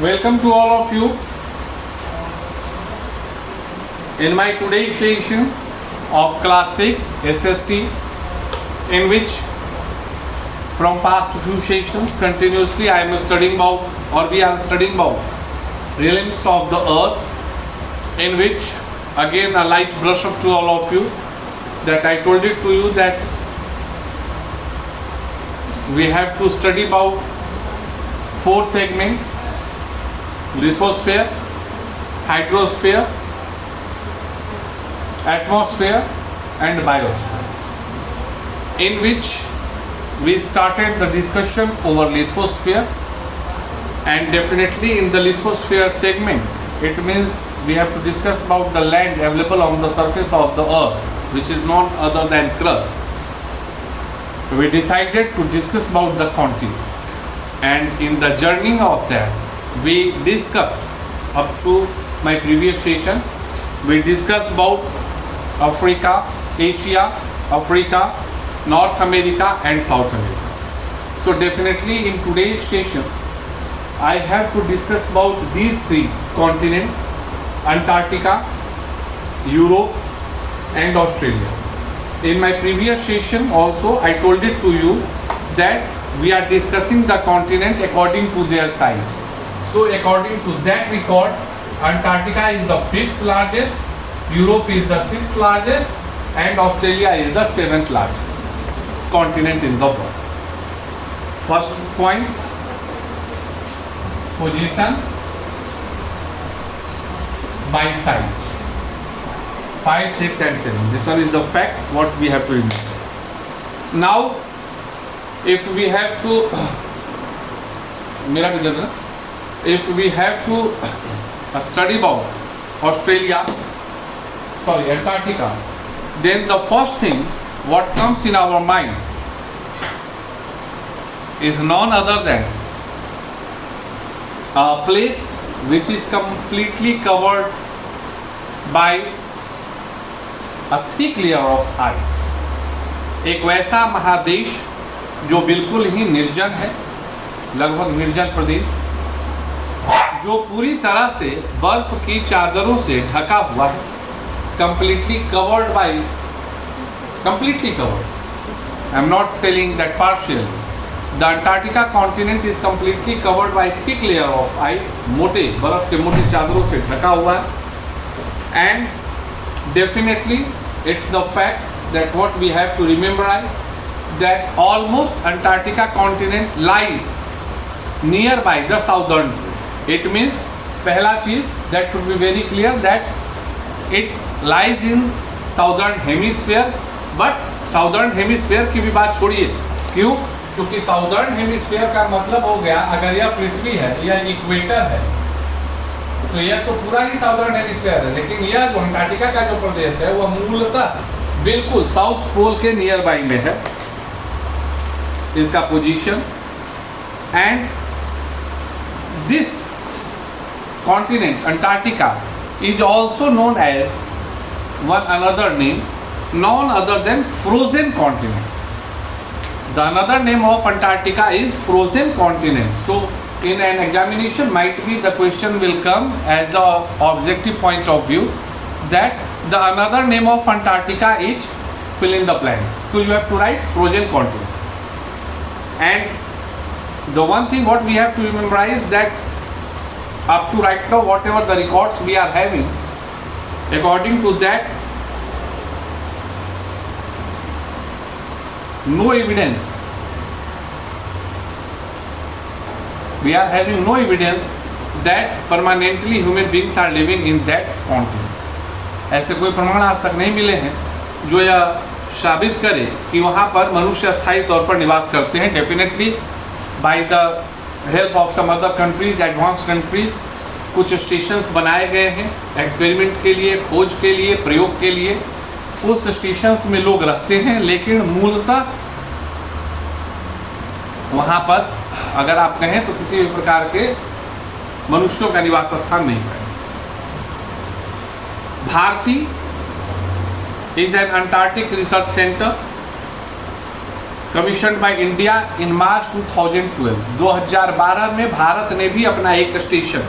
Welcome to all of you in my today's session of class 6 SST, in which from past few sessions continuously I am studying about, or we are studying about, realms of the earth, in which again a light brush up to all of you that I told it to you that we have to study about 4 segments: lithosphere, hydrosphere, atmosphere and biosphere, in which we started the discussion over lithosphere. And definitely in the lithosphere segment, it means we have to discuss about the land available on the surface of the earth, which is none other than crust. We decided to discuss about the continent, and in the journey of that we discussed up to my previous session, we discussed about Africa, Asia, Africa, North America and South America. So definitely in today's session I have to discuss about these 3 continents: Antarctica, Europe and Australia. In my previous session also I told it to you that we are discussing the continent according to their size. So according to that record, Antarctica is the 5th largest, Europe is the 6th largest and Australia is the 7th largest continent in the world. First point, position by size, 5, 6 and 7. This one is the fact what we have to remember. Now if we have to if we have to study about Antarctica, then the first thing what comes in our mind is none other than a place which is completely covered by a thick layer of ice. एक वैसा महादेश जो बिल्कुल ही निर्जन है, लगभग निर्जन प्रदेश, जो पूरी तरह से बर्फ की चादरों से ढका हुआ है, completely covered. I am not telling that partially. The Antarctica continent is completely covered by thick layer of ice, मोटे बर्फ के मोटे चादरों से ढका हुआ है. And definitely it's the fact that what we have to memorize, that almost Antarctica continent lies nearby the southern pole. It means पहला चीज that should be very clear that it lies in southern hemisphere. But southern hemisphere की भी बात छोड़िए, क्यों? क्योंकि southern hemisphere का मतलब हो गया, अगर यह पृथ्वी है, यह इक्वेटर है, तो यह तो पूरा ही southern hemisphere है. लेकिन यह जो अंटार्कटिका का जो प्रदेश है वह मूलतः बिल्कुल साउथ पोल के नियर बाई में है, इसका position. And this continent Antarctica is also known as one another name, none other than frozen continent. The another name of Antarctica is frozen continent. So in an examination might be the question will come as a objective point of view that the another name of Antarctica is fill in the blanks. So you have to write frozen continent. And the one thing what we have to remember is that up to right now whatever the records we are having, according to that no evidence, we are having no evidence that permanently human beings are living in that continent. ऐसे कोई प्रमाण आज तक नहीं मिले हैं जो यह साबित करे कि वहाँ पर मनुष्य स्थायी तौर पर निवास करते हैं. Definitely by the help of some other countries, advance countries, कुछ स्टेशंस बनाए गए हैं एक्सपेरिमेंट के लिए, खोज के लिए, प्रयोग के लिए. उस स्टेशंस में लोग रहते हैं, लेकिन मूलतः वहाँ पर अगर आप कहें तो किसी भी प्रकार के मनुष्यों का निवास स्थान नहीं है. Bharati is an Antarctic research center commission by India in March 2012। 2012 में भारत ने भी अपना एक स्टेशन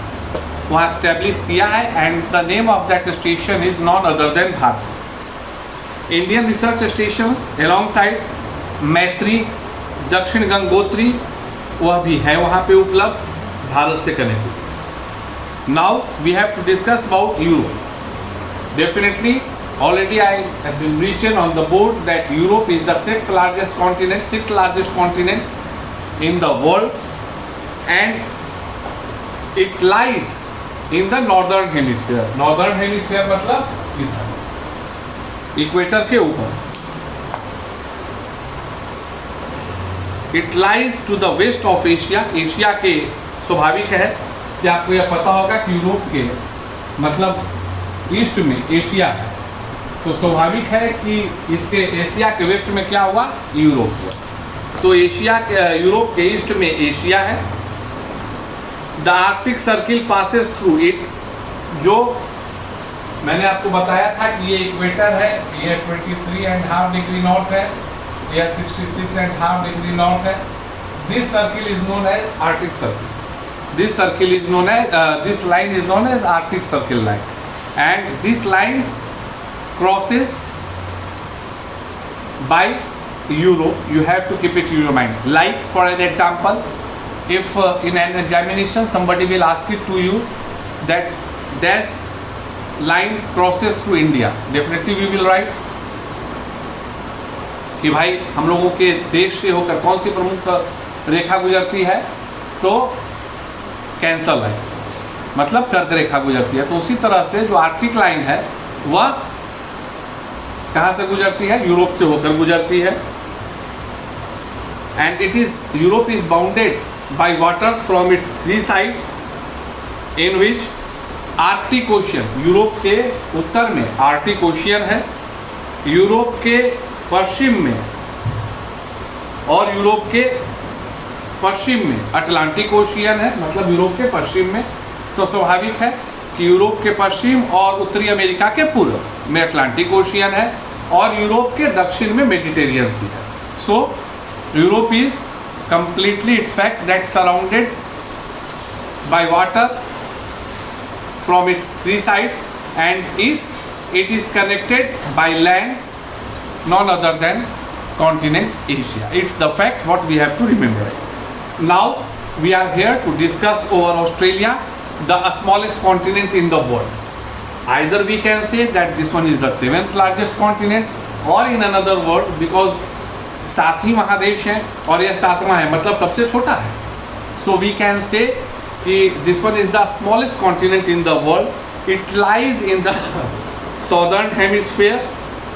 वहाँ स्टैब्लिश किया है and the name of that station is non other then Bharat. Indian research station along side मैत्री, दक्षिण गंगोत्री वह भी है वहाँ पे उपलब्ध, भारत से connected. Now we have to discuss about Europe. Definitely already I have been written on the board that Europe is the sixth largest continent in the world, and it lies in the northern hemisphere. Northern hemisphere मतलब इधर equator के ऊपर। It lies to the west of Asia. Asia के स्वाभाविक है कि आपको यह पता होगा कि यूरोप के मतलब ईस्ट में एशिया है, तो स्वाभाविक है कि इसके एशिया के वेस्ट में क्या हुआ, यूरोप हुआ। तो एशिया के यूरोप के ईस्ट में एशिया है। The Arctic circle passes through it, जो मैंने आपको बताया था कि ये इक्वेटर है, ये 23.5 डिग्री नॉर्थ है, यह 66.5 डिग्री नॉर्थ है। This circle is known as Arctic circle. This circle is known as this line is known as Arctic circle line, and this line crosses by Europe. You have to keep it in your mind. Like for an example, if in an examination somebody will ask it to you that dash line crosses through India, definitely we will write कि भाई हम लोगों के देश से होकर कौन सी प्रमुख रेखा गुजरती है, तो कैंसर लाइन मतलब कर्क रेखा गुजरती है। तो उसी तरह से जो आर्कटिक लाइन है वह कहाँ से गुजरती है, यूरोप से होकर गुजरती है। And it is Europe is bounded by waters from its 3 sides in which Arctic ocean, Europe के उत्तर में आर्कटिक ओशियन है, यूरोप के पश्चिम में और यूरोप के पश्चिम में अटलांटिक ओशियन है, मतलब यूरोप के पश्चिम में। तो स्वाभाविक है कि यूरोप के पश्चिम और उत्तरी अमेरिका के पूर्व में अटलांटिक ओशियन है और यूरोप के दक्षिण में मेडिटेरियन सी है। So Europe is completely it's fact that surrounded by water from its 3 sides, and east it is connected by land none other than continent Asia. It's the fact what we have to remember. Now we are here to discuss over Australia, the smallest continent in the world. Either we can say that this one is the 7th largest continent, or in another word, because 7 ही महादेश हैं और यह 7वां है, मतलब सबसे छोटा है। So we can say कि this one is the smallest continent in the world. It lies in the southern hemisphere,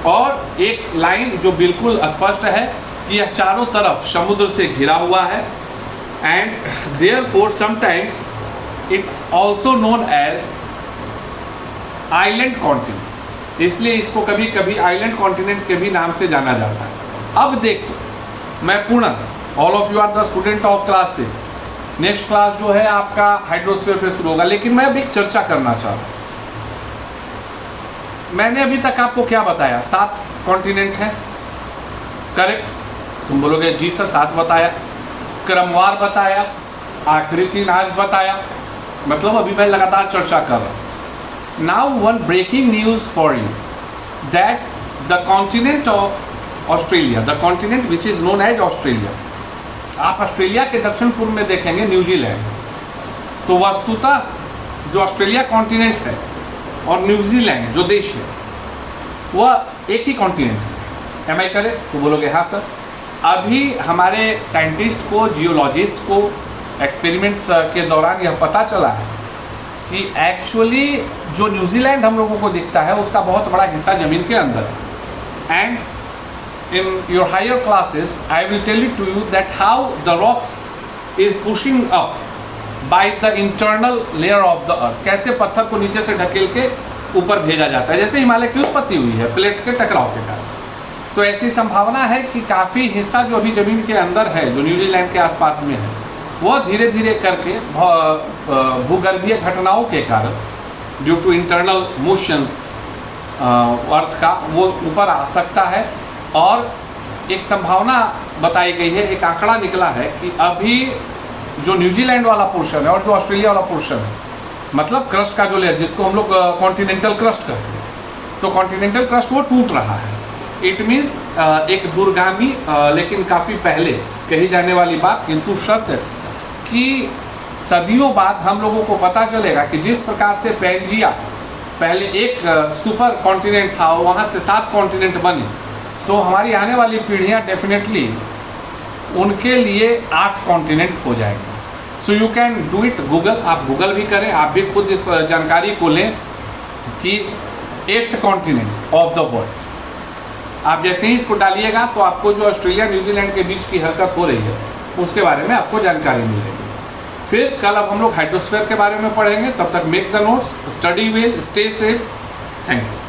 और एक लाइन जो बिल्कुल स्पष्ट है कि यह चारों तरफ समुद्र से घिरा हुआ है, and therefore sometimes it's also known as island continent, इसलिए इसको कभी कभी आइलैंड कॉन्टिनेंट के भी नाम से जाना जाता है। अब देखो, मैं पूर्ण all of you are the student of class 6, next class जो है आपका हाइड्रोस्फीयर पे शुरू होगा, लेकिन मैं अभी एक चर्चा करना चाह रहा हूँ। मैंने अभी तक आपको क्या बताया, 7 कॉन्टिनेंट है, करेक्ट? तुम बोलोगे जी सर 7 बताया, क्रमवार बताया, आखिरी 3 आज बताया, मतलब अभी मैं लगातार चर्चा कर रहा हूँ। Now one breaking news for you that the continent of Australia, the continent which is known as Australia, आप ऑस्ट्रेलिया के दक्षिण पूर्व में देखेंगे न्यूजीलैंड, तो वस्तुतः जो ऑस्ट्रेलिया कॉन्टिनेंट है और न्यूजीलैंड जो देश है वह एक ही कॉन्टिनेंट है। Am I correct? तो बोलोगे हाँ सर। अभी हमारे साइंटिस्ट को, जियोलॉजिस्ट को एक्सपेरिमेंट्स के दौरान यह पता चला है कि एक्चुअली जो न्यूजीलैंड हम लोगों को दिखता है उसका बहुत बड़ा हिस्सा ज़मीन के अंदर है। And in your higher classes I will tell you to you that how the rocks is pushing up by the internal layer of the earth, कैसे पत्थर को नीचे से ढकेल के ऊपर भेजा जाता है, जैसे हिमालय की उत्पत्ति हुई है प्लेट्स के टकराव के कारण। तो ऐसी संभावना है कि काफ़ी हिस्सा जो अभी ज़मीन के अंदर है, जो न्यूजीलैंड के आसपास में है, वह धीरे धीरे करके भूगर्भीय घटनाओं के कारण ड्यू टू इंटरनल मोशंस अर्थ का वो ऊपर आ सकता है और एक संभावना बताई गई है, एक आंकड़ा निकला है कि अभी जो न्यूजीलैंड वाला पोर्शन है और जो ऑस्ट्रेलिया वाला पोर्शन है, मतलब क्रस्ट का जो लेयर जिसको हम लोग कॉन्टिनेंटल क्रस्ट कहते हैं, तो कॉन्टिनेंटल क्रस्ट वो टूट रहा है। इट मीन्स एक दूरगामी लेकिन काफ़ी पहले कही जाने वाली बात, किंतु सत्य कि सदियों बाद हम लोगों को पता चलेगा कि जिस प्रकार से पैंजिया पहले एक सुपर कॉन्टिनेंट था और वहाँ से 7 कॉन्टिनेंट बने, तो हमारी आने वाली पीढ़ियाँ डेफिनेटली उनके लिए 8 कॉन्टिनेंट हो जाएंगे। So you can do it Google, आप गूगल भी करें, आप भी खुद इस जानकारी को लें कि 8th continent of the world. आप जैसे ही इसको डालिएगा तो आपको जो ऑस्ट्रेलिया न्यूजीलैंड के बीच की हरकत हो रही है उसके बारे में आपको जानकारी मिलेगी। फिर कल अब हम लोग हाइड्रोस्फीयर के बारे में पढ़ेंगे। तब तक make the notes, study well, stay safe. Thank you.